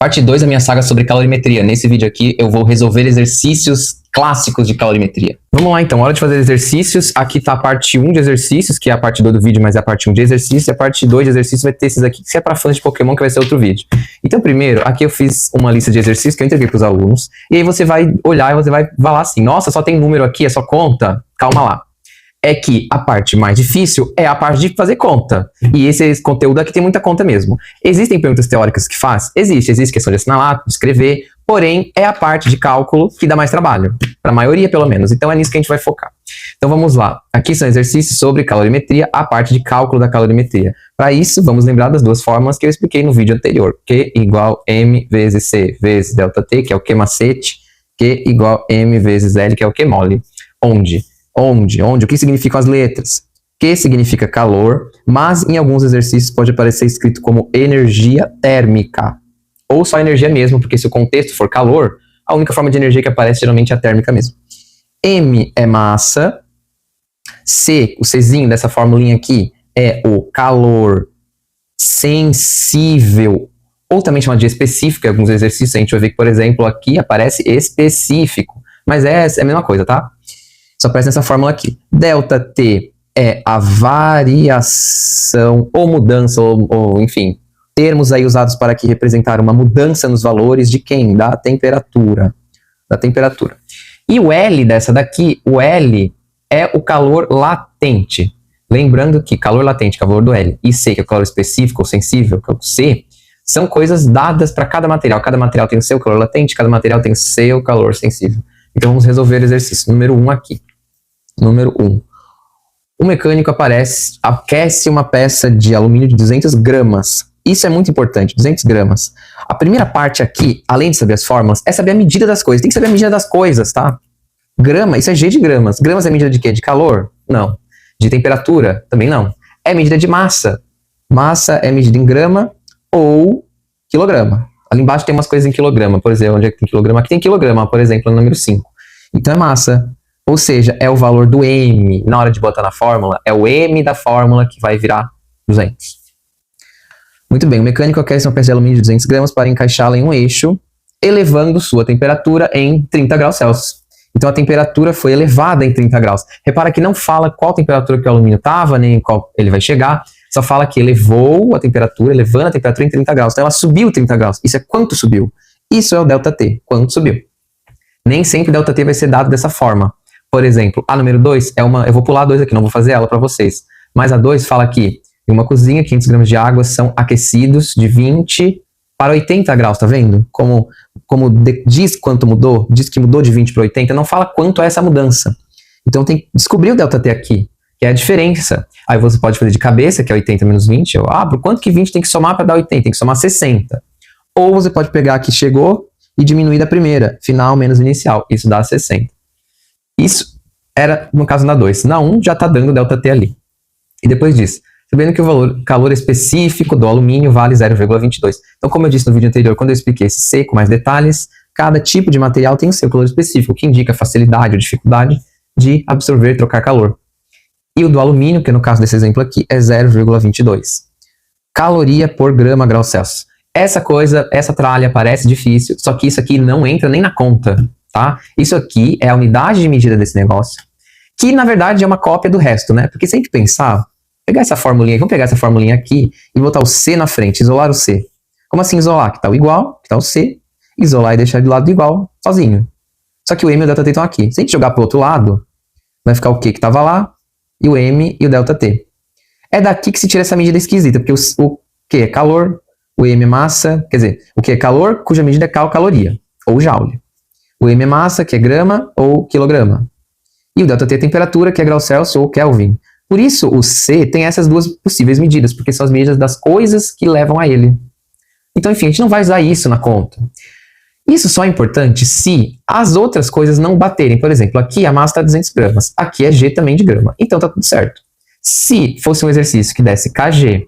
Parte 2 da minha saga sobre calorimetria. Nesse vídeo aqui eu vou resolver exercícios clássicos de calorimetria. Vamos lá então, hora de fazer exercícios. Aqui tá a parte 1 de exercícios, que é a parte 2 do vídeo, mas é a parte 1 de exercícios. E a parte 2 de exercícios vai ter esses aqui, que é para fãs de Pokémon, que vai ser outro vídeo. Então primeiro, aqui eu fiz uma lista de exercícios que eu entreguei para os alunos. E aí você vai olhar e você vai falar assim, nossa, só tem número aqui, é só conta? Calma lá. É que a parte mais difícil é a parte de fazer conta. E esse conteúdo aqui tem muita conta mesmo. Existem perguntas teóricas que faz? Existe questão de assinalar, de escrever, porém é a parte de cálculo que dá mais trabalho, para a maioria pelo menos. Então é nisso que a gente vai focar. Então vamos lá. Aqui são exercícios sobre calorimetria, a parte de cálculo da calorimetria. Para isso, vamos lembrar das duas fórmulas que eu expliquei no vídeo anterior. Q igual M vezes C vezes ΔT, que é o Q macete, Q igual M vezes L, que é o Q mole. Onde? O que significam as letras? Q significa calor, mas em alguns exercícios pode aparecer escrito como energia térmica. Ou só energia mesmo, porque se o contexto for calor, a única forma de energia que aparece geralmente é a térmica mesmo. M é massa. C, o Czinho dessa formulinha aqui, é o calor sensível, ou também chamado de específico. Em alguns exercícios a gente vai ver que, por exemplo, aqui aparece específico. Mas é a mesma coisa, tá? Só aparece nessa fórmula aqui. ΔT é a variação ou mudança, ou enfim, termos aí usados para aqui representar uma mudança nos valores de quem? Da temperatura. E o L dessa daqui, o L é o calor latente. Lembrando que calor latente, que é o valor do L, e C, que é o calor específico ou sensível, que é o C, são coisas dadas para cada material. Cada material tem o seu calor latente, cada material tem o seu calor sensível. Então vamos resolver o exercício número 1 aqui. Número 1. O mecânico aquece uma peça de alumínio de 200 gramas. Isso é muito importante, 200 gramas. A primeira parte aqui, além de saber as fórmulas, é saber a medida das coisas. Tem que saber a medida das coisas, tá? Grama, isso é G de gramas. Gramas é medida de quê? De calor? Não. De temperatura? Também não. É medida de massa. Massa é medida em grama ou quilograma. Ali embaixo tem umas coisas em quilograma, por exemplo, onde é que tem quilograma? Aqui tem quilograma, por exemplo, no número 5. Então é massa. Ou seja, é o valor do M. Na hora de botar na fórmula, é o M da fórmula que vai virar 200. Muito bem, o mecânico aquece uma peça de alumínio de 200 gramas para encaixá-la em um eixo, elevando sua temperatura em 30 graus Celsius. Então a temperatura foi elevada em 30 graus. Repara que não fala qual temperatura que o alumínio estava, nem qual ele vai chegar, só fala que elevou a temperatura, elevando a temperatura em 30 graus. Então ela subiu 30 graus. Isso é quanto subiu. Isso é o ΔT, quanto subiu. Nem sempre o ΔT vai ser dado dessa forma. Por exemplo, a número 2 é uma... Eu vou pular a 2 aqui, não vou fazer ela para vocês. Mas a 2 fala que em uma cozinha, 500 gramas de água são aquecidos de 20 para 80 graus, tá vendo? Como diz quanto mudou, diz que mudou de 20 para 80, não fala quanto é essa mudança. Então tem que descobrir o ΔT aqui, que é a diferença. Aí você pode fazer de cabeça, que é 80 menos 20. Por quanto que 20 tem que somar para dar 80? Tem que somar 60. Ou você pode pegar aqui, chegou, e diminuir da primeira, final menos inicial. Isso dá 60. Isso era no caso da 2. Na 1 já está dando ΔT ali. E depois disso, sabendo que o calor específico do alumínio vale 0,22. Então, como eu disse no vídeo anterior, quando eu expliquei esse C com mais detalhes, cada tipo de material tem o seu calor específico, que indica a facilidade ou dificuldade de absorver e trocar calor. E o do alumínio, que no caso desse exemplo aqui, é 0,22. Caloria por grama grau Celsius. Essa tralha parece difícil, só que isso aqui não entra nem na conta. Tá? Isso aqui é a unidade de medida desse negócio, que na verdade é uma cópia do resto, né? Porque se a gente pensar, pegar essa formulinha, vamos pegar essa formulinha aqui e botar o C na frente, isolar o C. Como assim isolar? Que tá o igual, que tá o C, isolar e deixar do lado do igual, sozinho. Só que o M e o ΔT estão aqui. Se a gente jogar pro outro lado, vai ficar o Q que tava lá, e o M e o ΔT. É daqui que se tira essa medida esquisita, porque o Q é calor, o M é massa, quer dizer, o Q é calor, cuja medida é caloria, ou joule. O M é massa, que é grama ou quilograma. E o ΔT é temperatura, que é grau Celsius ou Kelvin. Por isso, o C tem essas duas possíveis medidas, porque são as medidas das coisas que levam a ele. Então, enfim, a gente não vai usar isso na conta. Isso só é importante se as outras coisas não baterem. Por exemplo, aqui a massa está 200 gramas, aqui é G também de grama. Então tá tudo certo. Se fosse um exercício que desse Kg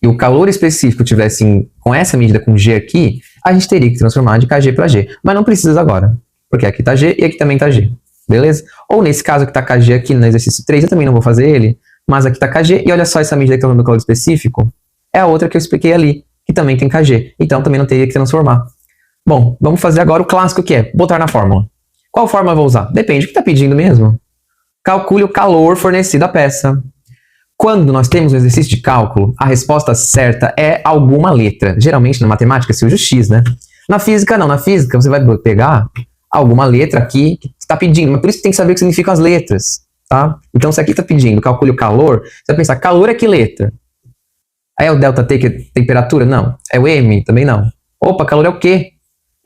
e o calor específico tivesse com essa medida com G aqui, a gente teria que transformar de Kg para G. Mas não precisa agora, porque aqui está G e aqui também está G. Beleza? Ou nesse caso que está Kg aqui no exercício 3, eu também não vou fazer ele, mas aqui está Kg, e olha só essa medida que está dando calor específico, é a outra que eu expliquei ali, que também tem Kg. Então também não teria que transformar. Bom, vamos fazer agora o clássico, que é botar na fórmula. Qual fórmula eu vou usar? Depende do que está pedindo mesmo. Calcule o calor fornecido à peça. Quando nós temos um exercício de cálculo, a resposta certa é alguma letra. Geralmente na matemática se usa o X, né? Na física não. Na física você vai pegar alguma letra aqui que está pedindo. Mas por isso que tem que saber o que significam as letras, tá? Então se aqui está pedindo calcule o calor, você vai pensar, calor é que letra? Aí é o ΔT que é temperatura? Não. É o M? Também não. Opa, calor é o quê?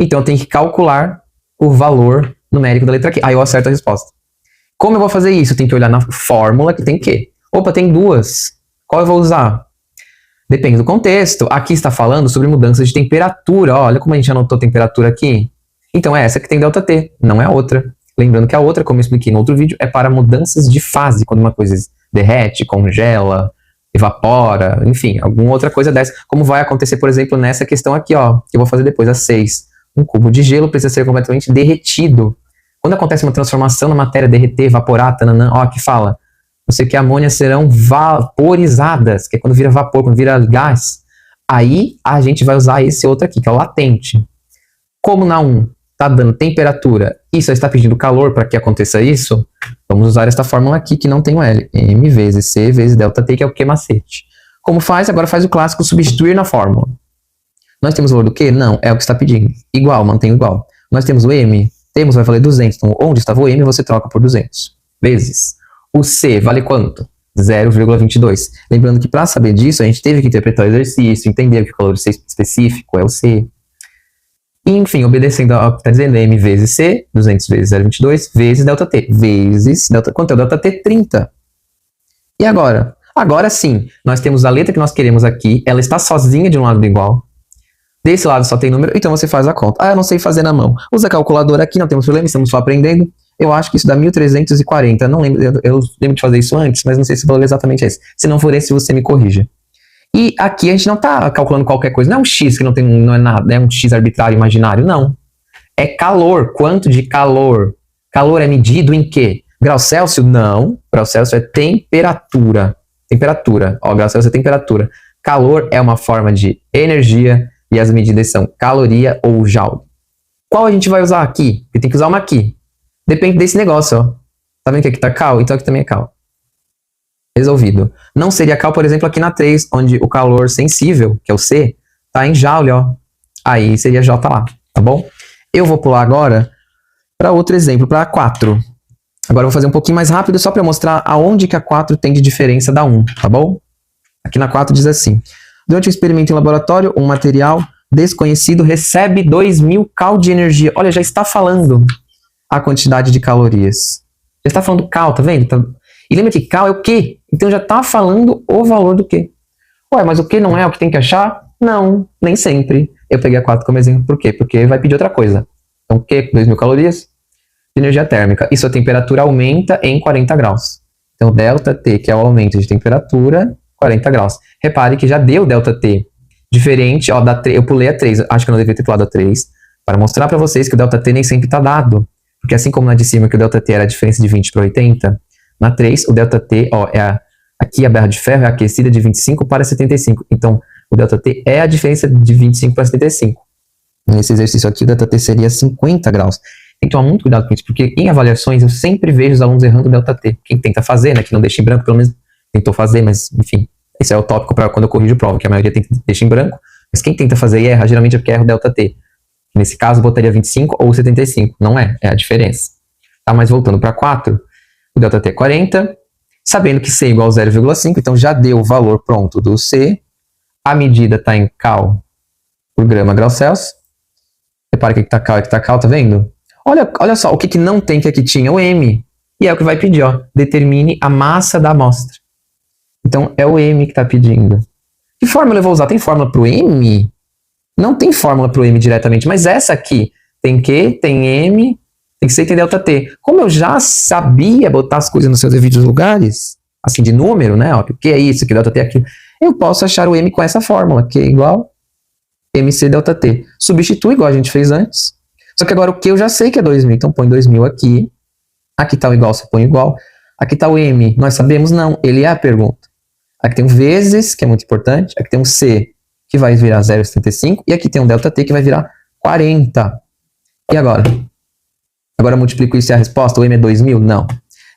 Então eu tenho que calcular o valor numérico da letra Q. Aí eu acerto a resposta. Como eu vou fazer isso? Eu tenho que olhar na fórmula que tem Q. Opa, tem duas. Qual eu vou usar? Depende do contexto. Aqui está falando sobre mudanças de temperatura. Olha como a gente anotou temperatura aqui. Então é essa que tem ΔT, não é a outra. Lembrando que a outra, como eu expliquei no outro vídeo, é para mudanças de fase. Quando uma coisa derrete, congela, evapora, enfim, alguma outra coisa dessa. Como vai acontecer, por exemplo, nessa questão aqui, ó, que eu vou fazer depois, a 6. Um cubo de gelo precisa ser completamente derretido. Quando acontece uma transformação na matéria, derreter, evaporar, tananã, ó, aqui fala, você que amônia serão vaporizadas, que é quando vira vapor, quando vira gás. Aí a gente vai usar esse outro aqui, que é o latente. Como na 1 está dando temperatura e só está pedindo calor para que aconteça isso, vamos usar esta fórmula aqui que não tem o L. M vezes C vezes ΔT, que é o Q macete. Como faz? Agora faz o clássico substituir na fórmula. Nós temos o valor do Q? Não, é o que está pedindo. Igual, mantém igual. Nós temos o M? Temos, vai valer 200. Então, onde estava o M, você troca por 200. Vezes. O C vale quanto? 0,22. Lembrando que para saber disso, a gente teve que interpretar o exercício, entender que o calor específico é o C. E, enfim, obedecendo ao que está dizendo, M vezes C, 200 vezes 0,22, vezes ΔT. Vezes ΔT. Quanto é o ΔT? 30. E agora? Agora sim, nós temos a letra que nós queremos aqui, ela está sozinha de um lado do igual. Desse lado só tem número, então você faz a conta. Ah, eu não sei fazer na mão. Usa a calculadora aqui, não temos problema, estamos só aprendendo. Eu acho que isso dá 1340. Não lembro, eu lembro de fazer isso antes, mas não sei se o valor é exatamente esse. Se não for esse, você me corrija. E aqui a gente não está calculando qualquer coisa. Não é um X que não é nada, é um X arbitrário imaginário, não. É calor. Quanto de calor? Calor é medido em quê? Grau Celsius? Não. Grau Celsius é temperatura. Temperatura. Ó, grau Celsius é temperatura. Calor é uma forma de energia e as medidas são caloria ou joule. Qual a gente vai usar aqui? Porque tem que usar uma aqui. Depende desse negócio, ó. Tá vendo que aqui tá cal? Então aqui também é cal. Resolvido. Não seria cal, por exemplo, aqui na 3, onde o calor sensível, que é o C, tá em joule, ó. Aí seria J lá, tá bom? Eu vou pular agora para outro exemplo, para a 4. Agora eu vou fazer um pouquinho mais rápido, só para mostrar aonde que a 4 tem de diferença da 1, tá bom? Aqui na 4 diz assim. Durante o experimento em laboratório, um material desconhecido recebe 2000 cal de energia. Olha, já está falando a quantidade de calorias. Já está falando cal, tá vendo? E lembra que cal é o quê? Então já está falando o valor do quê. Ué, mas o que não é o que tem que achar? Não, nem sempre. Eu peguei a 4 como exemplo, por quê? Porque vai pedir outra coisa. Então o quê? 2000 calorias de energia térmica. E sua temperatura aumenta em 40 graus. Então ΔT, que é o aumento de temperatura, 40 graus. Repare que já deu ΔT. Diferente, ó, eu pulei a 3. Acho que eu não devia ter pulado a 3. Para mostrar para vocês que o ΔT nem sempre está dado. Porque assim como na de cima que o ΔT era a diferença de 20 para 80, na 3 o ΔT, ó, aqui a barra de ferro é aquecida de 25 para 75. Então o ΔT é a diferença de 25 para 75. Nesse exercício aqui o ΔT seria 50 graus. Tem que tomar muito cuidado com isso, porque em avaliações eu sempre vejo os alunos errando o ΔT. Quem tenta fazer, né, que não deixa em branco, pelo menos tentou fazer, mas enfim. Esse é o tópico para quando eu corrijo prova, que a maioria deixa em branco. Mas quem tenta fazer e erra, geralmente é porque erra o ΔT. Nesse caso, botaria 25 ou 75. Não é a diferença. Tá, mas voltando para 4, o ΔT é 40. Sabendo que C é igual a 0,5, então já deu o valor pronto do C. A medida está em cal por grama grau Celsius. Repara que aqui está cal e aqui está cal, tá vendo? Olha só, o que não tem que aqui tinha? O M. E é o que vai pedir, ó. Determine a massa da amostra. Então, é o M que está pedindo. Que fórmula eu vou usar? Tem fórmula para o M? Não tem fórmula para o M diretamente, mas essa aqui tem Q, tem M, tem C e tem ΔT. Como eu já sabia botar as coisas nos seus devidos lugares, assim, de número, né? Ó, que é isso, que ΔT é aquilo. Eu posso achar o M com essa fórmula, que é igual MC ΔT. Substitui igual a gente fez antes. Só que agora o Q eu já sei que é 2000, então põe 2000 aqui. Aqui está o igual, você põe igual. Aqui está o M, nós sabemos? Não, ele é a pergunta. Aqui tem um vezes, que é muito importante. Aqui tem um C, que vai virar 0,75, e aqui tem um ΔT que vai virar 40. E agora? Agora eu multiplico isso e a resposta, o M é 2000? Não.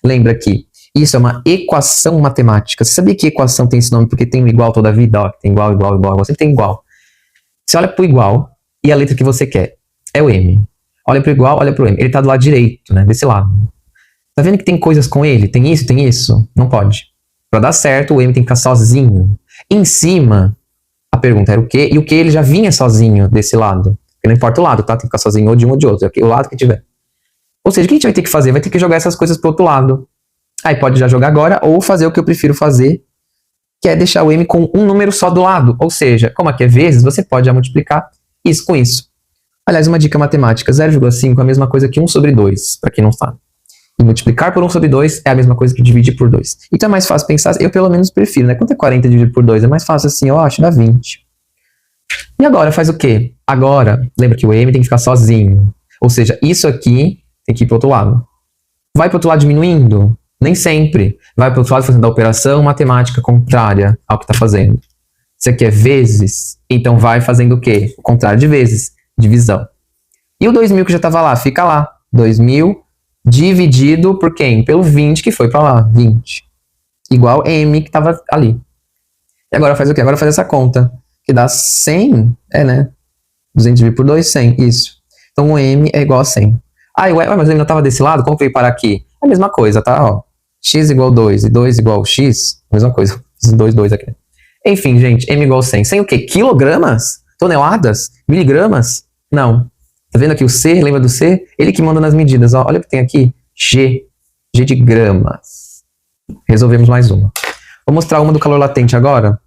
Lembra que isso é uma equação matemática. Você sabia que equação tem esse nome porque tem o igual toda a vida? Ó, tem igual, igual, igual. Você tem igual. Você olha pro igual e a letra que você quer é o M. Olha pro igual, olha pro M. Ele tá do lado direito, né? Desse lado. Tá vendo que tem coisas com ele? Tem isso, tem isso? Não pode. Pra dar certo, o M tem que ficar sozinho. Em cima, a pergunta era o quê? E o que ele já vinha sozinho desse lado. Porque não importa o lado, tá? Tem que ficar sozinho ou de um ou de outro. O lado que tiver. Ou seja, o que a gente vai ter que fazer? Vai ter que jogar essas coisas pro outro lado. Aí pode já jogar agora ou fazer o que eu prefiro fazer, que é deixar o M com um número só do lado. Ou seja, como aqui é vezes, você pode já multiplicar isso com isso. Aliás, uma dica matemática, 0,5 é a mesma coisa que 1 sobre 2, para quem não sabe. E multiplicar por 1 sobre 2 é a mesma coisa que dividir por 2. Então é mais fácil pensar, eu pelo menos prefiro, né? Quanto é 40 dividido por 2? É mais fácil assim, eu acho, dá 20. E agora faz o quê? Agora, lembra que o M tem que ficar sozinho. Ou seja, isso aqui tem que ir para o outro lado. Vai para o outro lado diminuindo? Nem sempre. Vai para o outro lado fazendo a operação matemática contrária ao que está fazendo. Isso aqui é vezes, então vai fazendo o quê? O contrário de vezes, divisão. E o 2000 que já estava lá, fica lá. 2000 dividido por quem? Pelo 20 que foi para lá, 20. Igual M que estava ali. E agora faz o quê? Agora faz essa conta, que dá 100, né? 200 dividido por 2, 100, isso. Então o M é igual a 100. Ah, ué, mas o M não estava desse lado? Como que veio parar aqui? É a mesma coisa, tá? Ó, x igual 2 e 2 igual x, mesma coisa. Fiz 2, 2 aqui. Enfim, gente, M igual 100. 100 o quê? Quilogramas? Toneladas? Miligramas? Não. Tá vendo aqui o C? Lembra do C? Ele que manda nas medidas. Ó, olha o que tem aqui. G. G de gramas. Resolvemos mais uma. Vou mostrar uma do calor latente agora.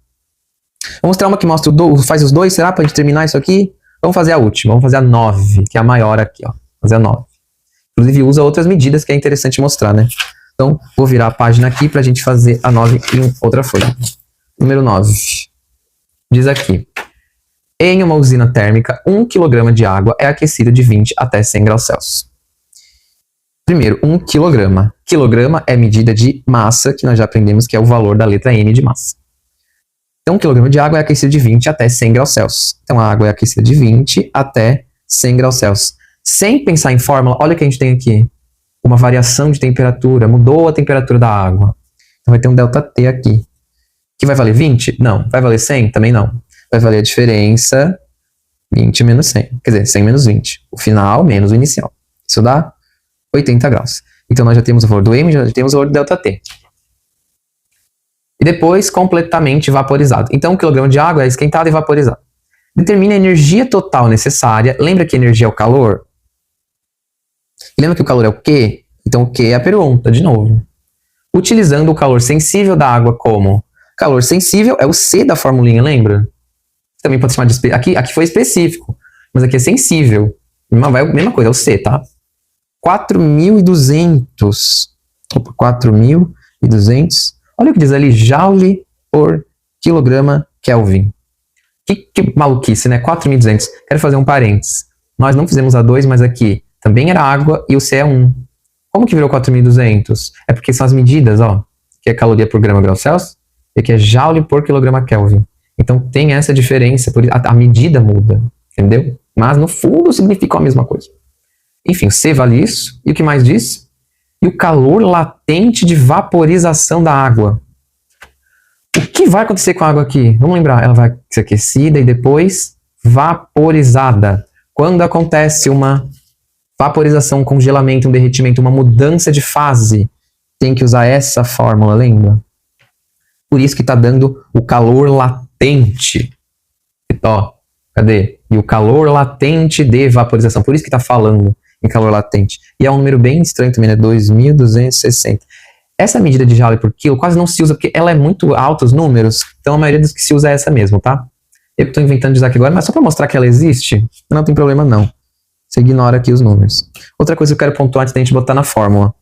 Vou mostrar uma que mostra faz os dois. Será pra gente terminar isso aqui? Vamos fazer a última. Vamos fazer a 9, que é a maior aqui, ó. Fazer a 9. Inclusive usa outras medidas que é interessante mostrar, né? Então, vou virar a página aqui pra gente fazer a 9 em outra folha. Número 9. Diz aqui. Em uma usina térmica, 1 kg de água é aquecido de 20 até 100 graus Celsius. Primeiro, 1 kg. Quilograma é medida de massa, que nós já aprendemos que é o valor da letra N de massa. Então, 1 kg de água é aquecido de 20 até 100 graus Celsius. Então, a água é aquecida de 20 até 100 graus Celsius. Sem pensar em fórmula, olha o que a gente tem aqui. Uma variação de temperatura, mudou a temperatura da água. Então, vai ter um ΔT aqui. Que vai valer 20? Não. Vai valer 100? Também não. Vai valer a diferença 20 menos 100. Quer dizer, 100 menos 20. O final menos o inicial. Isso dá 80 graus. Então, nós já temos o valor do M, já temos o valor do ΔT. E depois, completamente vaporizado. Então, 1 kg de água é esquentado e vaporizado. Determina a energia total necessária. Lembra que energia é o calor? E lembra que o calor é o quê? Então, o quê é a pergunta, de novo. Utilizando o calor sensível da água como? Calor sensível é o C da formulinha, lembra? Também pode chamar de... Aqui foi específico, mas aqui é sensível. Mesma coisa, é o C, tá? 4.200. Opa, 4.200. Olha o que diz ali, joule por quilograma Kelvin. Que maluquice, né? 4.200. Quero fazer um parênteses. Nós não fizemos a 2, mas aqui também era água e o C é 1. Como que virou 4.200? É porque são as medidas, ó. Que é caloria por grama grau Celsius e aqui é joule por quilograma Kelvin. Então tem essa diferença, a medida muda, entendeu? Mas no fundo significa a mesma coisa. Enfim, C vale isso. E o que mais diz? E o calor latente de vaporização da água. O que vai acontecer com a água aqui? Vamos lembrar, ela vai ser aquecida e depois vaporizada. Quando acontece uma vaporização, um congelamento, um derretimento, uma mudança de fase, tem que usar essa fórmula, lembra? Por isso que está dando o calor latente. Ó, cadê? E o calor latente de vaporização. Por isso que está falando em calor latente. E é um número bem estranho também, né? 2.260. Essa medida de joule por quilo quase não se usa porque ela é muito alta, os números. Então a maioria dos que se usa é essa mesmo, tá? Eu estou inventando de usar aqui agora, mas só para mostrar que ela existe, não tem problema não. Você ignora aqui os números. Outra coisa que eu quero pontuar antes da gente botar na fórmula.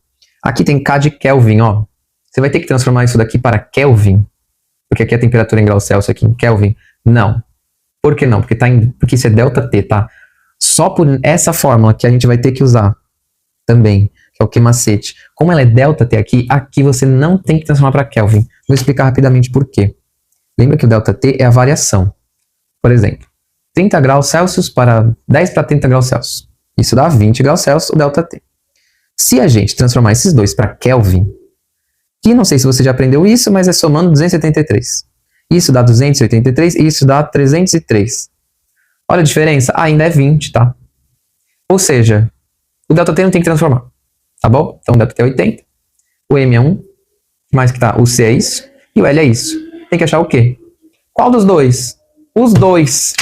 Aqui tem K de Kelvin, ó. Você vai ter que transformar isso daqui para Kelvin. Porque aqui a temperatura em graus Celsius, aqui em Kelvin. Não. Por que não? Porque isso é ΔT, tá? Só por essa fórmula que a gente vai ter que usar também, que é o que macete. Como ela é ΔT aqui você não tem que transformar para Kelvin. Vou explicar rapidamente por quê. Lembra que o ΔT é a variação. Por exemplo, 30 graus Celsius para 10 para 30 graus Celsius. Isso dá 20 graus Celsius, o ΔT. Se a gente transformar esses dois para Kelvin, que não sei se você já aprendeu isso, mas é somando 273. Isso dá 283 e isso dá 303. Olha a diferença, ainda é 20, tá? Ou seja, o ΔT não tem que transformar, tá bom? Então o ΔT é 80, o M é 1, mais que tá, o C é isso, e o L é isso. Tem que achar o quê? Qual dos dois? Os dois.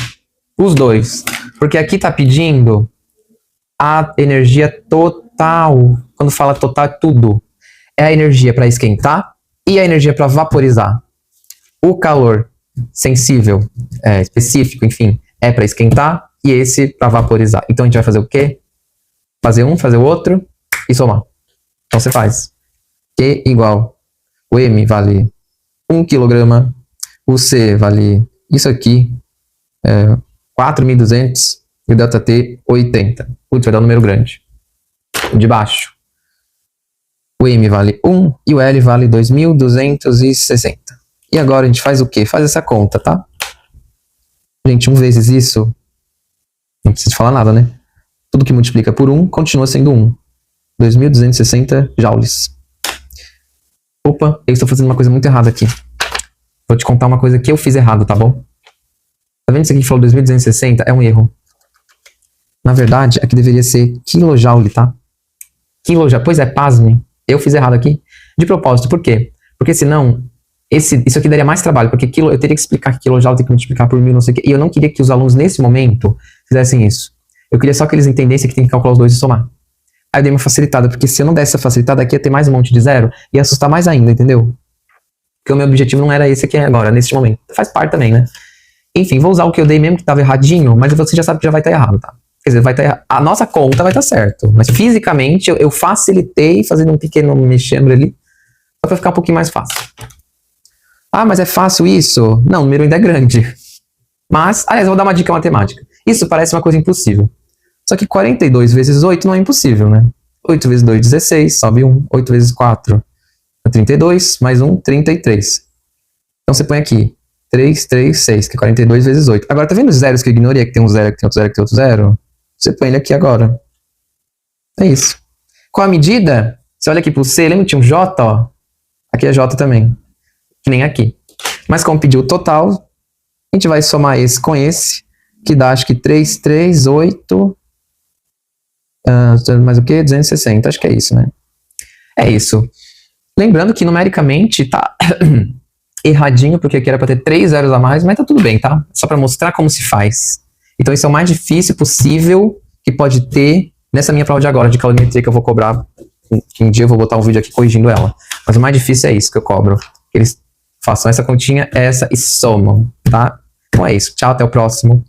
Os dois. Porque aqui tá pedindo a energia total. Quando fala total, é tudo. É a energia para esquentar e a energia para vaporizar. O calor sensível, específico, enfim, é para esquentar e esse para vaporizar. Então a gente vai fazer o quê? Fazer um, fazer o outro e somar. Então você faz Q igual, o M vale 1 kg, o C vale isso aqui, 4.200 e o ΔT 80. Putz, vai dar um número grande. De baixo, o M vale 1 e o L vale 2.260. E agora a gente faz o quê? Faz essa conta, tá? Gente, 1 vezes isso, não precisa falar nada, né? Tudo que multiplica por 1 continua sendo 1. 2.260 joules. Opa, eu estou fazendo uma coisa muito errada aqui. Vou te contar uma coisa que eu fiz errado, tá bom? Tá vendo isso aqui que falou 2.260? É um erro. Na verdade, aqui deveria ser kilojoule, tá? Kilojoule. Pois é, pasme. Eu fiz errado aqui. De propósito, por quê? Porque senão, isso aqui daria mais trabalho. Porque eu teria que explicar que kilojoule tem que multiplicar por 1.000, não sei o quê. E eu não queria que os alunos, nesse momento, fizessem isso. Eu queria só que eles entendessem que tem que calcular os dois e somar. Aí eu dei uma facilitada, porque se eu não desse essa facilitada aqui, ia ter mais um monte de zero e ia assustar mais ainda, entendeu? Porque o meu objetivo não era esse aqui agora, nesse momento. Faz parte também, né? Enfim, vou usar o que eu dei mesmo que estava erradinho, mas você já sabe que já vai estar errado, tá? Quer dizer, vai estar a nossa conta vai estar certo, mas fisicamente eu facilitei fazendo um pequeno mexendo ali, só para ficar um pouquinho mais fácil. Ah, mas é fácil isso? Não, o número ainda é grande. Mas, aliás, eu vou dar uma dica matemática. Isso parece uma coisa impossível. Só que 42 vezes 8 não é impossível, né? 8 vezes 2, 16, sobe 1. 8 vezes 4, 32, mais 1, 33. Então você põe aqui 3, 3, 6, que é 42 vezes 8. Agora, tá vendo os zeros que eu ignorei? Que tem um zero, que tem outro zero, que tem outro zero? Você põe ele aqui agora. É isso. Qual a medida? Você olha aqui pro C, lembra que tinha um J, ó? Aqui é J também. Que nem aqui. Mas como pediu o total, a gente vai somar esse com esse, que dá acho que 3, 3, 8... mais o que? 260, acho que é isso, né? É isso. Lembrando que numericamente tá erradinho, porque aqui era para ter 3 zeros a mais, mas tá tudo bem, tá? Só para mostrar como se faz. Então isso é o mais difícil possível que pode ter nessa minha prova de agora, de calorimetria, que eu vou cobrar. Que um dia eu vou botar um vídeo aqui corrigindo ela. Mas o mais difícil é isso que eu cobro. Eles façam essa continha, essa e somam, tá? Então é isso. Tchau, até o próximo.